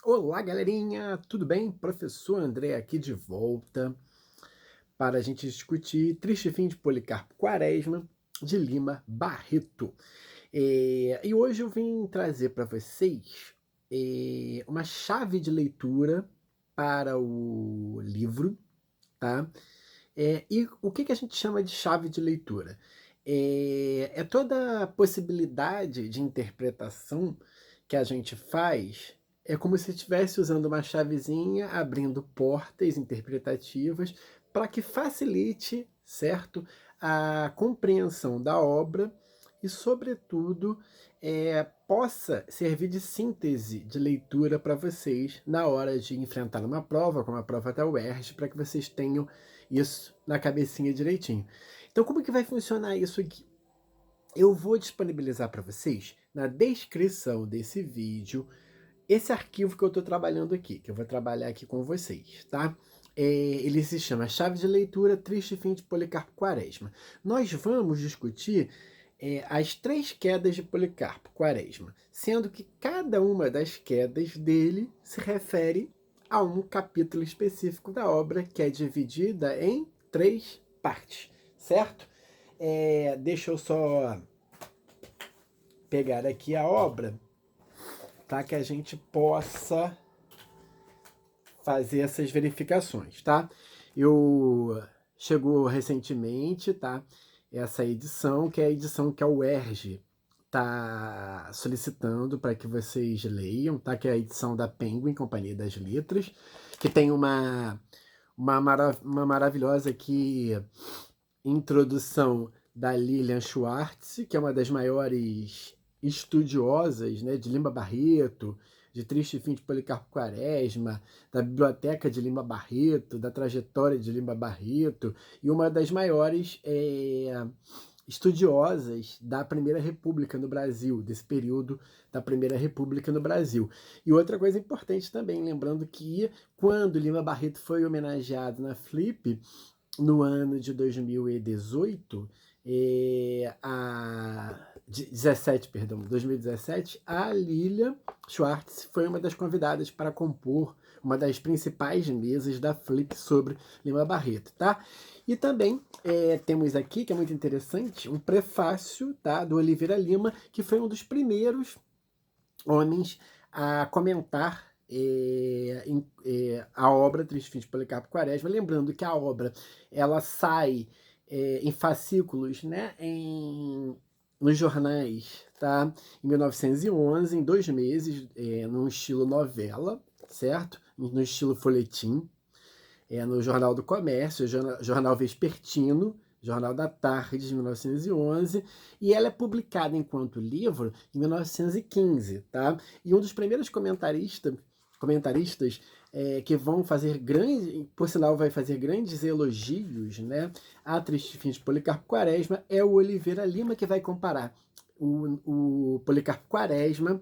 Olá, galerinha! Tudo bem? Professor André aqui de volta para a gente discutir Triste Fim de Policarpo Quaresma, de Lima Barreto. E hoje eu vim trazer para vocês uma chave de leitura para o livro, tá? E o que a gente chama de chave de leitura? É toda a possibilidade de interpretação que a gente faz, é como se estivesse usando uma chavezinha, abrindo portas interpretativas para que facilite, certo, a compreensão da obra e, sobretudo, possa servir de síntese de leitura para vocês na hora de enfrentar uma prova, como a prova da UERJ, para que vocês tenham isso na cabecinha direitinho. Então, como que vai funcionar isso aqui? Eu vou disponibilizar para vocês, na descrição desse vídeo, esse arquivo que eu estou trabalhando aqui, que eu vou trabalhar aqui com vocês, tá? Ele se chama Chave de Leitura Triste Fim de Policarpo Quaresma. Nós vamos discutir as 3 quedas de Policarpo Quaresma, sendo que cada uma das quedas dele se refere a um capítulo específico da obra, que é dividida em 3 partes, certo? Deixa eu só pegar aqui a obra, tá? Que a gente possa fazer essas verificações, tá? Chegou recentemente, tá? Essa edição, que é a edição que a UERJ está solicitando para que vocês leiam, tá? Que é a edição da Penguin, Companhia das Letras, que tem uma maravilhosa aqui introdução da Lilian Schwartz, que é uma das maiores estudiosas, né, de Lima Barreto, de Triste Fim de Policarpo Quaresma, da Biblioteca de Lima Barreto, da trajetória de Lima Barreto, e uma das maiores estudiosas da Primeira República no Brasil, desse período da Primeira República no Brasil. E outra coisa importante também, lembrando que quando Lima Barreto foi homenageado na Flip, no ano de 2018, 2017, a Lilia Schwartz foi uma das convidadas para compor uma das principais mesas da Flip sobre Lima Barreto, tá? E também temos aqui, que é muito interessante, um prefácio, tá, do Oliveira Lima, que foi um dos primeiros homens a comentar a obra Triste Fim de Policarpo Quaresma, lembrando que a obra ela sai em fascículos, né, nos jornais, tá? Em 1911, em 2 meses, num estilo novela, certo? No estilo folhetim, no Jornal do Comércio, Jornal Vespertino, Jornal da Tarde, de 1911, e ela é publicada enquanto livro em 1915, tá? E um dos primeiros comentaristas que vão fazer por sinal vai fazer grandes elogios, né, a Triste Fim de Policarpo Quaresma, é o Oliveira Lima, que vai comparar o Policarpo Quaresma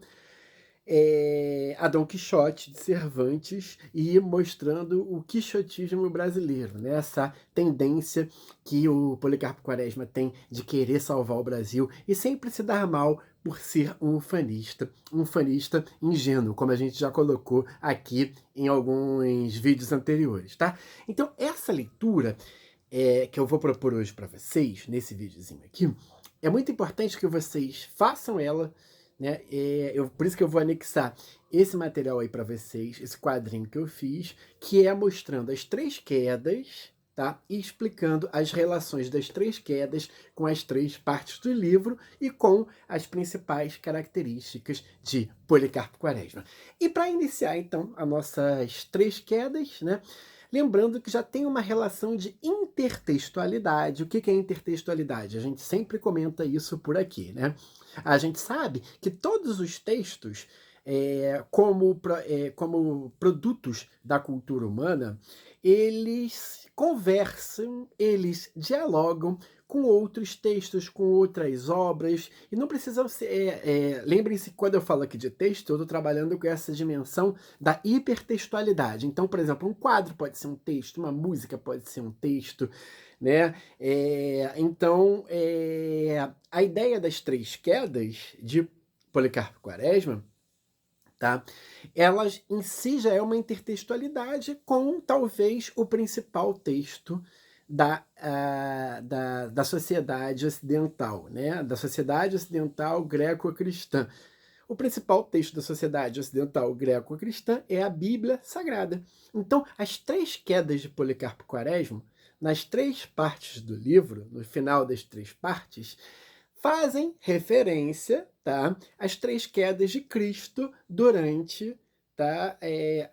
a Dom Quixote de Cervantes e mostrando o quixotismo brasileiro, né? Essa tendência que o Policarpo Quaresma tem de querer salvar o Brasil e sempre se dar mal por ser um fanista ingênuo, como a gente já colocou aqui em alguns vídeos anteriores, tá? Então, essa leitura que eu vou propor hoje para vocês, nesse videozinho aqui, é muito importante que vocês façam ela, né? Por isso que eu vou anexar esse material aí para vocês, esse quadrinho que eu fiz, que é mostrando as 3 quedas, tá? E explicando as relações das 3 quedas com as 3 partes do livro e com as principais características de Policarpo Quaresma. E para iniciar, então, as nossas 3 quedas, né? Lembrando que já tem uma relação de intertextualidade. O que é intertextualidade? A gente sempre comenta isso por aqui, né? A gente sabe que todos os textos, como produtos da cultura humana, eles conversam, eles dialogam com outros textos, com outras obras, e não precisam ser... lembrem-se que quando eu falo aqui de texto, eu estou trabalhando com essa dimensão da hipertextualidade. Então, por exemplo, um quadro pode ser um texto, uma música pode ser um texto, né? Então, a ideia das 3 quedas de Policarpo Quaresma tá? Elas em si já é uma intertextualidade com talvez o principal texto da sociedade ocidental, né? Da sociedade ocidental greco-cristã. O principal texto da sociedade ocidental greco-cristã é a Bíblia Sagrada. Então, as três quedas de Policarpo Quaresma, nas três partes do livro, no final das três partes, fazem referência, tá, às três quedas de Cristo durante, tá,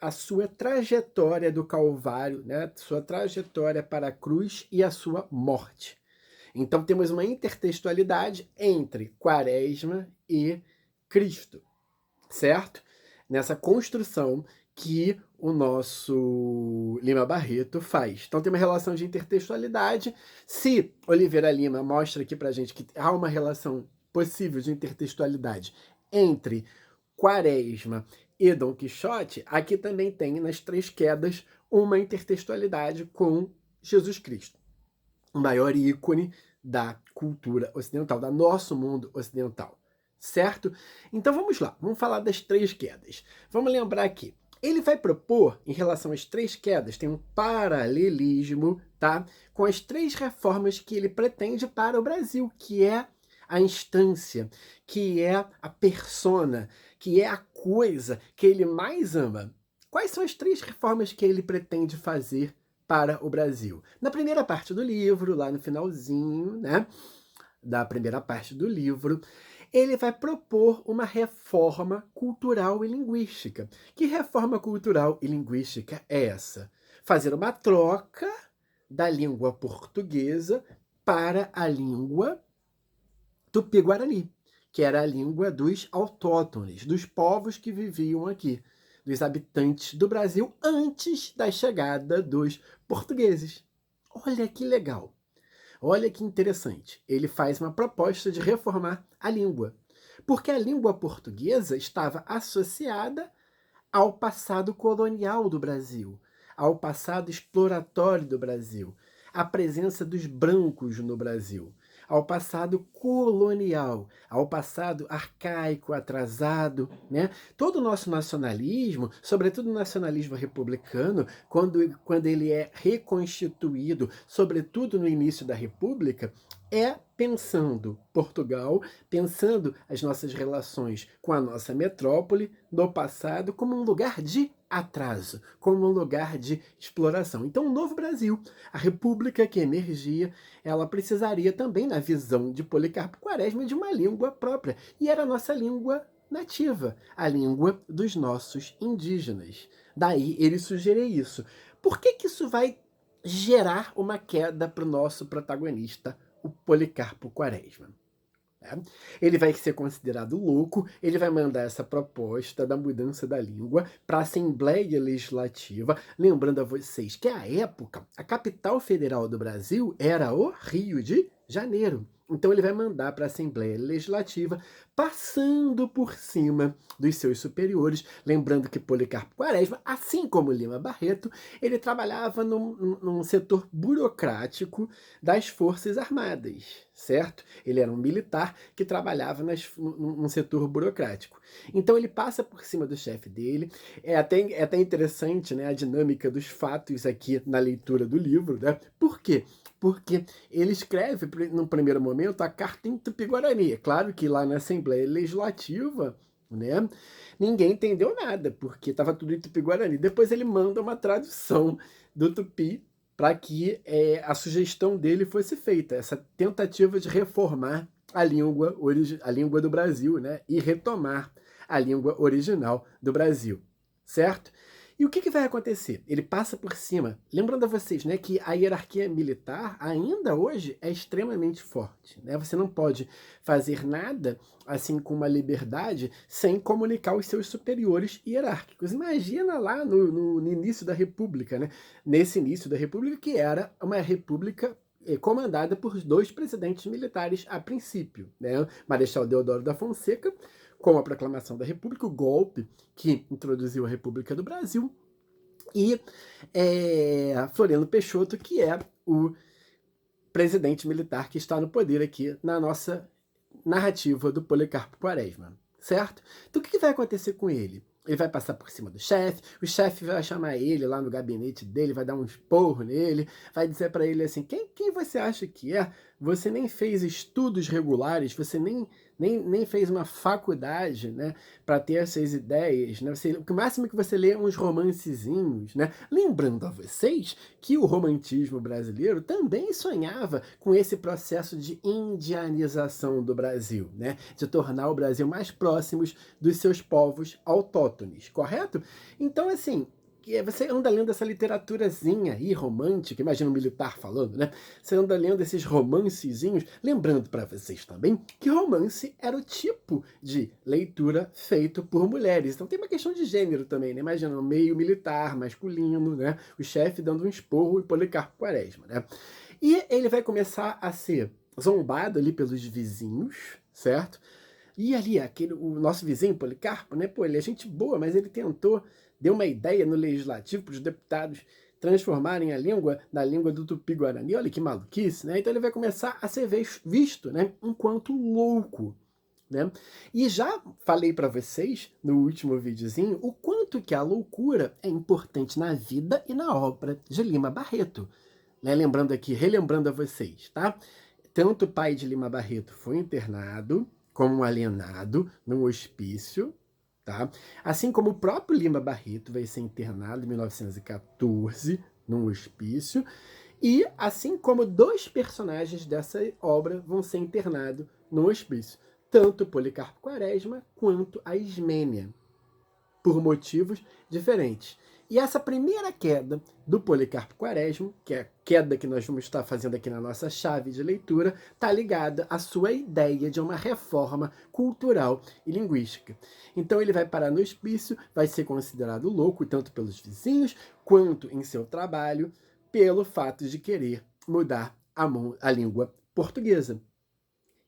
a sua trajetória do Calvário, né, sua trajetória para a cruz e a sua morte. Então temos uma intertextualidade entre Quaresma e Cristo, certo? Nessa construção que o nosso Lima Barreto faz. Então tem uma relação de intertextualidade. Se Oliveira Lima mostra aqui pra gente que há uma relação possível de intertextualidade entre Quaresma e Dom Quixote, aqui também tem nas três quedas uma intertextualidade com Jesus Cristo, o maior ícone da cultura ocidental, do nosso mundo ocidental, certo? Então vamos lá, vamos falar das três quedas. Vamos lembrar aqui, ele vai propor, em relação às três quedas, tem um paralelismo, tá? Com as três reformas que ele pretende para o Brasil, que é a instância, que é a persona, que é a coisa que ele mais ama. Quais são as três reformas que ele pretende fazer para o Brasil? Na primeira parte do livro, lá no finalzinho, né, da primeira parte do livro, ele vai propor uma reforma cultural e linguística. Que reforma cultural e linguística é essa? Fazer uma troca da língua portuguesa para a língua tupi-guarani, que era a língua dos autóctones, dos povos que viviam aqui, dos habitantes do Brasil antes da chegada dos portugueses. Olha que legal! Olha que interessante. Ele faz uma proposta de reformar a língua, porque a língua portuguesa estava associada ao passado colonial do Brasil, ao passado exploratório do Brasil, à presença dos brancos no Brasil, ao passado colonial, ao passado arcaico, atrasado, né? Todo o nosso nacionalismo, sobretudo o nacionalismo republicano, quando ele é reconstituído, sobretudo no início da República, é pensando Portugal, pensando as nossas relações com a nossa metrópole no passado como um lugar de atraso, como um lugar de exploração. Então, o novo Brasil, a república que emergia, ela precisaria também, na visão de Policarpo Quaresma, de uma língua própria. E era a nossa língua nativa, a língua dos nossos indígenas. Daí ele sugeria isso. Por que isso vai gerar uma queda para o nosso protagonista, o Policarpo Quaresma? Ele vai ser considerado louco, ele vai mandar essa proposta da mudança da língua para a Assembleia Legislativa, lembrando a vocês que, à época, a capital federal do Brasil era o Rio de Janeiro. Então ele vai mandar para a Assembleia Legislativa, passando por cima dos seus superiores, lembrando que Policarpo Quaresma, assim como Lima Barreto, ele trabalhava num setor burocrático das Forças Armadas, certo? Ele era um militar que trabalhava num setor burocrático. Então ele passa por cima do chefe dele. É até interessante, né, a dinâmica dos fatos aqui na leitura do livro, né? Por quê? Porque ele escreve, no primeiro momento, a carta em Tupi-Guarani. É claro que lá na Assembleia Legislativa, né, ninguém entendeu nada, porque estava tudo em Tupi-Guarani. Depois ele manda uma tradução do Tupi para que a sugestão dele fosse feita, essa tentativa de reformar a língua do Brasil, né, e retomar a língua original do Brasil, certo? E o que vai acontecer? Ele passa por cima. Lembrando a vocês, né, que a hierarquia militar ainda hoje é extremamente forte, né? Você não pode fazer nada assim com uma liberdade sem comunicar os seus superiores hierárquicos. Imagina lá no início da República, né? Nesse início da República, que era uma república comandada por dois presidentes militares a princípio, né? Marechal Deodoro da Fonseca, com a proclamação da República, o golpe que introduziu a República do Brasil, e Floriano Peixoto, que é o presidente militar que está no poder aqui na nossa narrativa do Policarpo Quaresma, certo? Então o que vai acontecer com ele? ele vai passar por cima do chefe, o chefe vai chamar ele lá no gabinete dele, vai dar um esporro nele, vai dizer para ele assim: quem você acha que é? Você nem fez estudos regulares, você nem fez uma faculdade, né, para ter essas ideias, né? O máximo que você lê é uns romancezinhos, né? Lembrando a vocês que o romantismo brasileiro também sonhava com esse processo de indianização do Brasil, né? De tornar o Brasil mais próximos dos seus povos autóctones, correto? Então, assim, você anda lendo essa literaturazinha aí, romântica, imagina um militar falando, né? Você anda lendo esses romancezinhos, lembrando para vocês também que romance era o tipo de leitura feito por mulheres. Então tem uma questão de gênero também, né? Imagina um meio militar, masculino, né? O chefe dando um esporro e Policarpo Quaresma, né? E ele vai começar a ser zombado ali pelos vizinhos, certo? E ali, o nosso vizinho, Policarpo, né? Pô, ele é gente boa, mas ele deu uma ideia no legislativo para os deputados transformarem a língua na língua do Tupi-Guarani. Olha que maluquice, né? Então ele vai começar a ser visto, né, enquanto louco, né? E já falei para vocês no último videozinho o quanto que a loucura é importante na vida e na obra de Lima Barreto, né? Lembrando aqui, relembrando a vocês, tá? Tanto o pai de Lima Barreto foi internado como um alienado num hospício, tá? Assim como o próprio Lima Barreto vai ser internado em 1914 num hospício, e assim como dois personagens dessa obra vão ser internados no hospício, tanto Policarpo Quaresma quanto a Ismênia, por motivos diferentes. E essa primeira queda do Policarpo Quaresma, que é a queda que nós vamos estar fazendo aqui na nossa chave de leitura, está ligada à sua ideia de uma reforma cultural e linguística. Então ele vai parar no hospício, vai ser considerado louco tanto pelos vizinhos quanto em seu trabalho, pelo fato de querer mudar a língua portuguesa.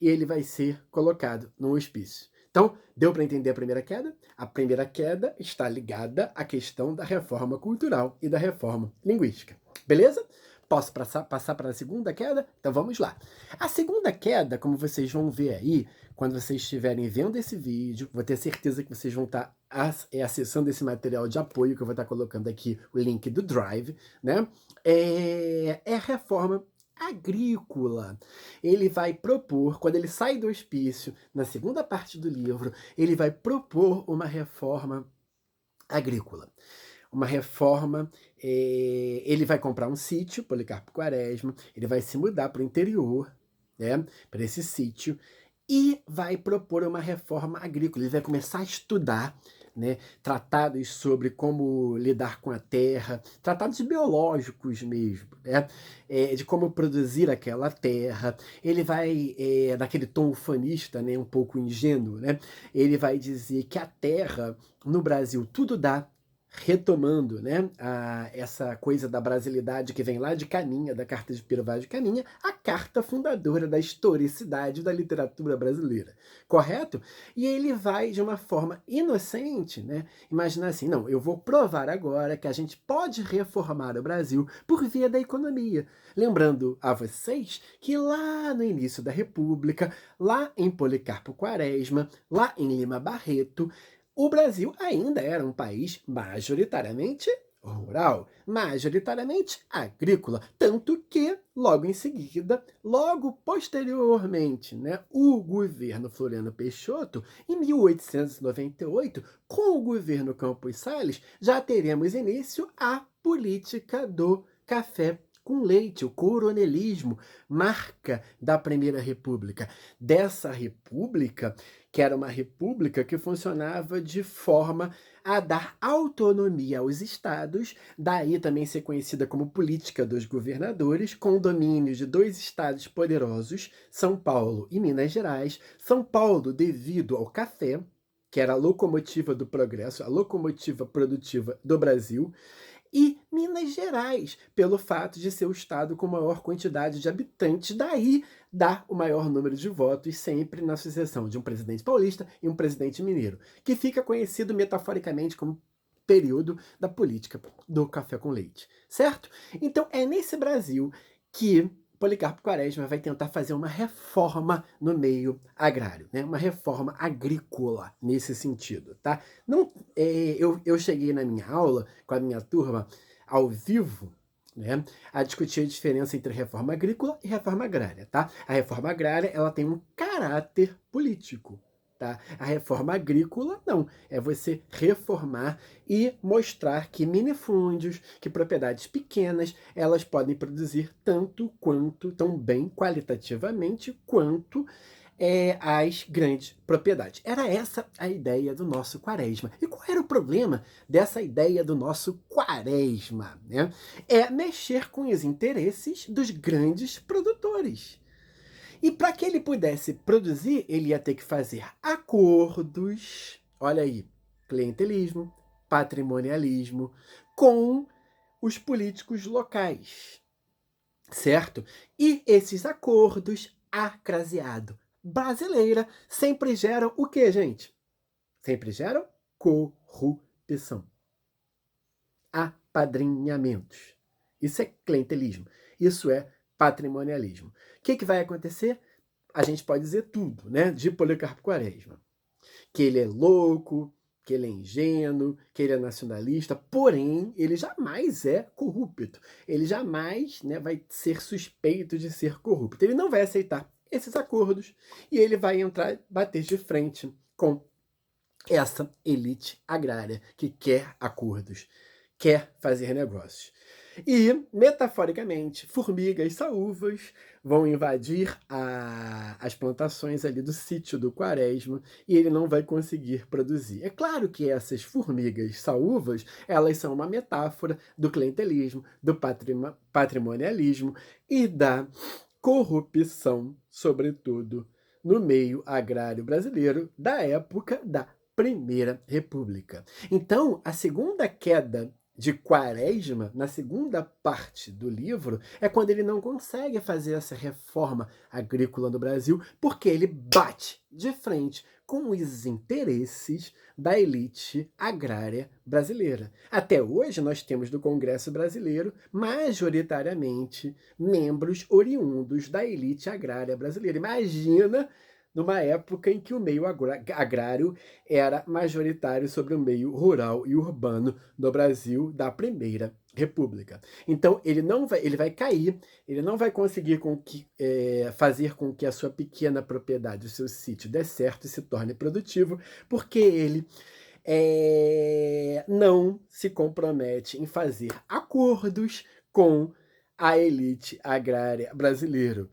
E ele vai ser colocado no hospício. Então, deu para entender a primeira queda? A primeira queda está ligada à questão da reforma cultural e da reforma linguística. Beleza? Posso passar para a segunda queda? Então vamos lá. A segunda queda, como vocês vão ver aí, quando vocês estiverem vendo esse vídeo, vou ter certeza que vocês vão estar acessando esse material de apoio, que eu vou estar colocando aqui o link do Drive, né? É a reforma agrícola. Ele vai propor, quando ele sai do hospício, na segunda parte do livro, ele vai propor uma reforma agrícola. Uma reforma, ele vai comprar um sítio, Policarpo Quaresma, ele vai se mudar para o interior, né, para esse sítio, e vai propor uma reforma agrícola. Ele vai começar a estudar, né, tratados sobre como lidar com a terra, tratados biológicos mesmo, né, de como produzir aquela terra. Ele vai, naquele tom ufanista, né, um pouco ingênuo, né, ele vai dizer que a terra, no Brasil, tudo dá, retomando, né, essa coisa da brasilidade que vem lá de Caminha, da Carta de Piro Vaz de Caminha, a carta fundadora da historicidade da literatura brasileira, correto? E ele vai, de uma forma inocente, né, imaginar assim, não, eu vou provar agora que a gente pode reformar o Brasil por via da economia. Lembrando a vocês que lá no início da República, lá em Policarpo Quaresma, lá em Lima Barreto, o Brasil ainda era um país majoritariamente rural, majoritariamente agrícola, tanto que, logo em seguida, logo posteriormente, né, o governo Floriano Peixoto, em 1898, com o governo Campos Salles, já teremos início a política do café com leite, o coronelismo, marca da Primeira República. Dessa república, que era uma república que funcionava de forma a dar autonomia aos estados, daí também ser conhecida como política dos governadores, com o domínio de dois estados poderosos, São Paulo e Minas Gerais. São Paulo, devido ao café, que era a locomotiva do progresso, a locomotiva produtiva do Brasil, e Minas Gerais, pelo fato de ser o estado com maior quantidade de habitantes, daí dá o maior número de votos sempre na sucessão de um presidente paulista e um presidente mineiro, que fica conhecido metaforicamente como período da política do café com leite, certo? Então é nesse Brasil que Policarpo Quaresma vai tentar fazer uma reforma no meio agrário, né? Uma reforma agrícola nesse sentido, tá? Não, eu cheguei na minha aula com a minha turma ao vivo, né, a discutir a diferença entre reforma agrícola e reforma agrária, tá? A reforma agrária, ela tem um caráter político, tá? A reforma agrícola, não. É você reformar e mostrar que minifúndios, que propriedades pequenas, elas podem produzir tanto quanto, tão bem qualitativamente, quanto as grandes propriedades. Era essa a ideia do nosso Quaresma. E qual era o problema dessa ideia do nosso Quaresma? Né? É mexer com os interesses dos grandes produtores. E para que ele pudesse produzir, ele ia ter que fazer acordos, olha aí, clientelismo, patrimonialismo, com os políticos locais, certo? E esses acordos, a craseado brasileira, sempre geram o que, gente? Sempre geram corrupção. Apadrinhamentos. Isso é clientelismo. Isso é patrimonialismo. O que vai acontecer? A gente pode dizer tudo, né? De Policarpo Quaresma. Que ele é louco, que ele é ingênuo, que ele é nacionalista, porém, ele jamais é corrupto. Ele jamais, né, vai ser suspeito de ser corrupto. Ele não vai aceitar esses acordos e ele vai entrar, bater de frente com essa elite agrária que quer acordos, quer fazer negócios. E, metaforicamente, formigas saúvas vão invadir as plantações ali do sítio do Quaresma e ele não vai conseguir produzir. É claro que essas formigas saúvas, elas são uma metáfora do clientelismo, do patrimonialismo e da corrupção, sobretudo no meio agrário brasileiro da época da Primeira República. Então, a segunda queda de Quaresma, na segunda parte do livro, é quando ele não consegue fazer essa reforma agrícola no Brasil, porque ele bate de frente com os interesses da elite agrária brasileira. Até hoje, nós temos no Congresso Brasileiro, majoritariamente, membros oriundos da elite agrária brasileira. Imagina numa época em que o meio agrário era majoritário sobre o meio rural e urbano no Brasil da Primeira República. Então ele vai cair, ele não vai conseguir fazer com que a sua pequena propriedade, o seu sítio, dê certo e se torne produtivo, porque ele não se compromete em fazer acordos com a elite agrária brasileira.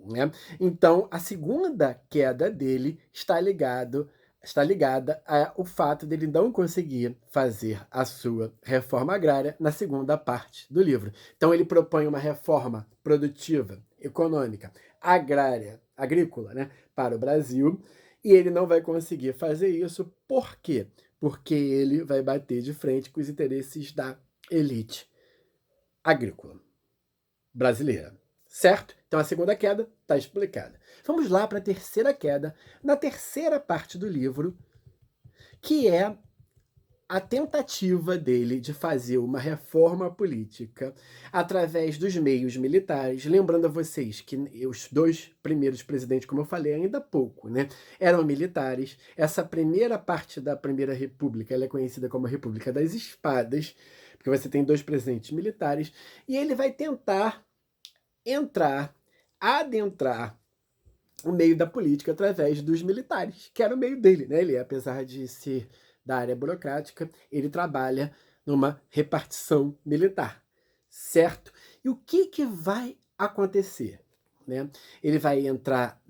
Né? Então, a segunda queda dele está ligada ao fato dele não conseguir fazer a sua reforma agrária na segunda parte do livro. Então, ele propõe uma reforma produtiva, econômica, agrícola, né, para o Brasil, e ele não vai conseguir fazer isso. Por quê? Porque ele vai bater de frente com os interesses da elite agrícola brasileira. Certo? Então a segunda queda está explicada. Vamos lá para a terceira queda, na terceira parte do livro, que é a tentativa dele de fazer uma reforma política através dos meios militares. Lembrando a vocês que os dois primeiros presidentes, como eu falei ainda há pouco, né, eram militares. Essa primeira parte da Primeira República, ela é conhecida como a República das Espadas, porque você tem dois presidentes militares, e ele vai tentar adentrar o meio da política através dos militares, que era o meio dele, né? Ele, apesar de ser da área burocrática, ele trabalha numa repartição militar, certo? E o que vai acontecer? Né? Ele vai entrar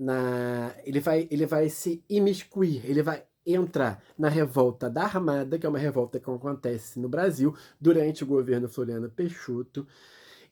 ele vai se imiscuir, ele vai entrar na revolta da Armada, que é uma revolta que acontece no Brasil durante o governo Floriano Peixoto,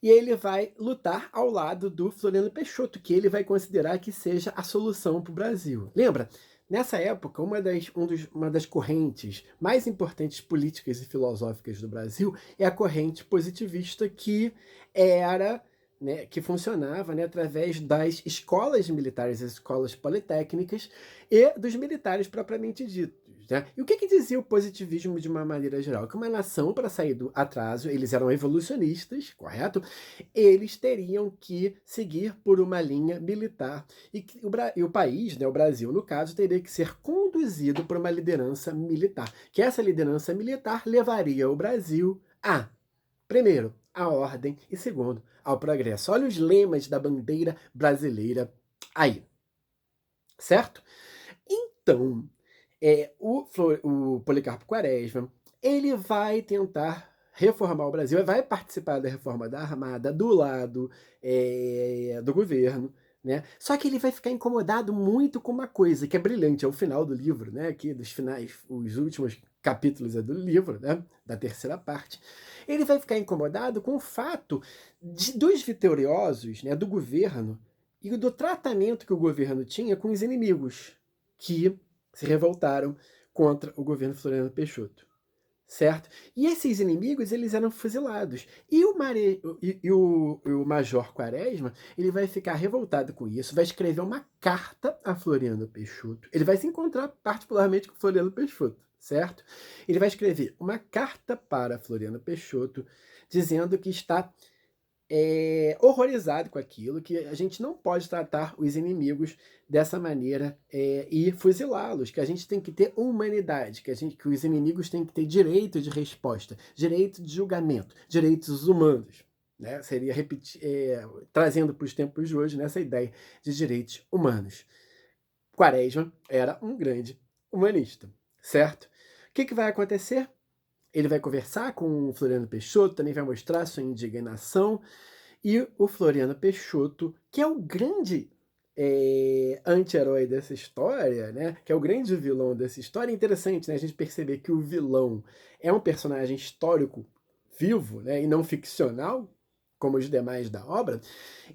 e ele vai lutar ao lado do Floriano Peixoto, que ele vai considerar que seja a solução para o Brasil. Lembra? Nessa época, uma das correntes mais importantes políticas e filosóficas do Brasil é a corrente positivista, que era, né, que funcionava, né, através das escolas militares, as escolas politécnicas e dos militares propriamente ditos. né? E o que dizia o positivismo de uma maneira geral? Que uma nação, para sair do atraso, eles eram evolucionistas, correto? Eles teriam que seguir por uma linha militar e, e o país, né, o Brasil no caso, teria que ser conduzido por uma liderança militar, que essa liderança militar levaria o Brasil a, primeiro, a ordem e segundo, ao progresso. Olha os lemas da bandeira brasileira aí, certo? Então, o Policarpo Quaresma, ele vai tentar reformar o Brasil, vai participar da reforma da Armada do lado do governo, né? Só que ele vai ficar incomodado muito com uma coisa que é brilhante, é o final do livro, né? Aqui dos finais, os últimos capítulos do livro, né? Da terceira parte. Ele vai ficar incomodado com o fato dos vitoriosos, né? Do governo e do tratamento que o governo tinha com os inimigos que se revoltaram contra o governo Floriano Peixoto, certo? E esses inimigos, eles eram fuzilados. E o Major Quaresma, ele vai ficar revoltado com isso, vai escrever uma carta a Floriano Peixoto. Ele vai se encontrar particularmente com Floriano Peixoto, certo? Ele vai escrever uma carta para Floriano Peixoto, dizendo que está horrorizado com aquilo, que a gente não pode tratar os inimigos dessa maneira e fuzilá-los, que a gente tem que ter humanidade, que os inimigos têm que ter direito de resposta, direito de julgamento, direitos humanos. Né? Seria trazendo para os tempos de hoje nessa ideia de direitos humanos. Quaresma era um grande humanista, certo? O que vai acontecer? Ele vai conversar com o Floriano Peixoto, também vai mostrar sua indignação. E o Floriano Peixoto, que é o grande anti-herói dessa história, né? Que é o grande vilão dessa história. É interessante, né? A gente perceber que o vilão é um personagem histórico vivo, né? E não ficcional, como os demais da obra.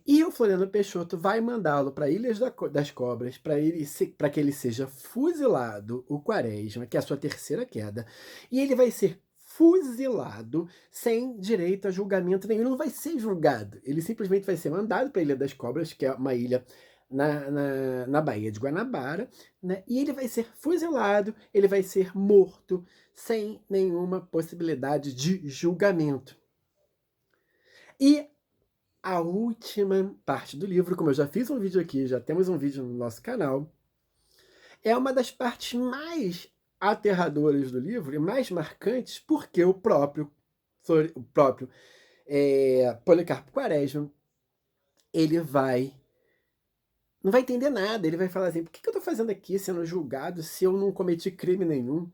E o Floriano Peixoto vai mandá-lo para Ilhas das Cobras para que ele seja fuzilado, o Quaresma, que é a sua terceira queda. E ele vai ser fuzilado sem direito a julgamento nenhum. Ele não vai ser julgado. Ele simplesmente vai ser mandado para a Ilha das Cobras, que é uma ilha na Baía de Guanabara, né? E ele vai ser fuzilado, ele vai ser morto sem nenhuma possibilidade de julgamento. E a última parte do livro, como eu já fiz um vídeo aqui, já temos um vídeo no nosso canal, é uma das partes mais aterradoras do livro e mais marcantes, porque o próprio Policarpo Quaresma, ele não vai entender nada, ele vai falar assim, por que eu estou fazendo aqui sendo julgado se eu não cometi crime nenhum?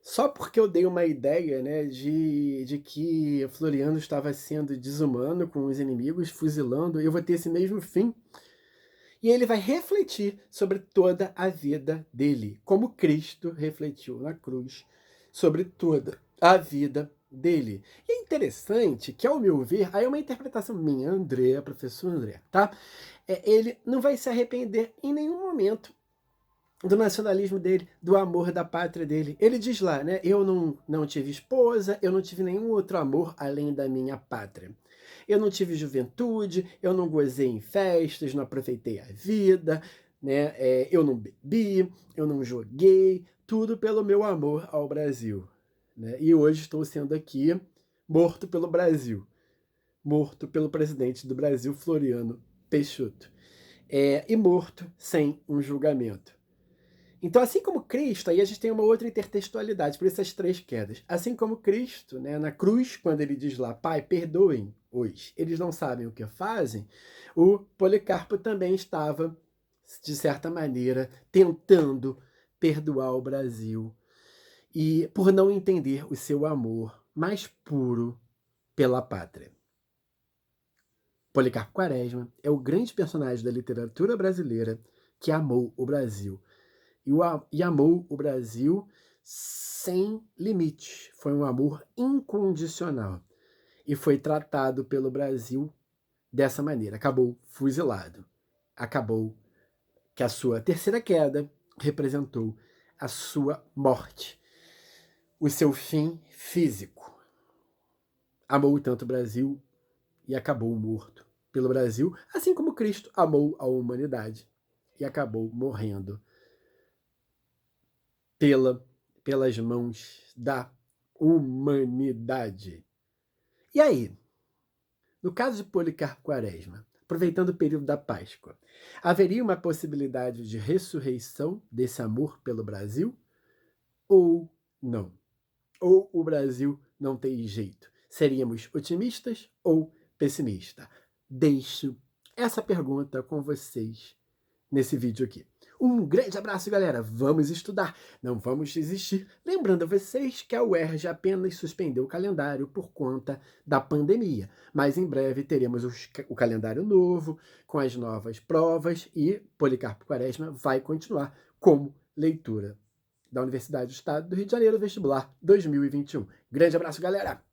Só porque eu dei uma ideia, né, de que Floriano estava sendo desumano com os inimigos, fuzilando, eu vou ter esse mesmo fim. E ele vai refletir sobre toda a vida dele, como Cristo refletiu na cruz sobre toda a vida dele. E é interessante que, ao meu ver, aí é uma interpretação minha, André, professor André, tá? Ele não vai se arrepender em nenhum momento do nacionalismo dele, do amor da pátria dele. Ele diz lá, né? Eu não tive esposa, eu não tive nenhum outro amor além da minha pátria. Eu não tive juventude, eu não gozei em festas, não aproveitei a vida, né? Eu não bebi, eu não joguei, tudo pelo meu amor ao Brasil. Né? E hoje estou sendo aqui morto pelo Brasil, morto pelo presidente do Brasil, Floriano Peixoto, e morto sem um julgamento. Então, assim como Cristo, aí a gente tem uma outra intertextualidade, por essas três quedas. Assim como Cristo, né, na cruz, quando ele diz lá, Pai, perdoem-os, eles não sabem o que fazem, o Policarpo também estava, de certa maneira, tentando perdoar o Brasil, e por não entender o seu amor mais puro pela pátria. Policarpo Quaresma é o grande personagem da literatura brasileira que amou o Brasil. E amou o Brasil sem limites. Foi um amor incondicional. E foi tratado pelo Brasil dessa maneira. Acabou fuzilado. Acabou que a sua terceira queda representou a sua morte. O seu fim físico. Amou tanto o Brasil e acabou morto pelo Brasil, assim como Cristo amou a humanidade e acabou morrendo pela pelas mãos da humanidade. E aí, no caso de Policarpo Quaresma, aproveitando o período da Páscoa, haveria uma possibilidade de ressurreição desse amor pelo Brasil? Ou não? Ou o Brasil não tem jeito? Seríamos otimistas ou pessimistas? Deixo essa pergunta com vocês nesse vídeo aqui. Um grande abraço, galera. Vamos estudar, não vamos desistir. Lembrando a vocês que a UERJ apenas suspendeu o calendário por conta da pandemia. Mas em breve teremos o calendário novo, com as novas provas, e Policarpo Quaresma vai continuar como leitura da Universidade do Estado do Rio de Janeiro, vestibular 2021. Grande abraço, galera!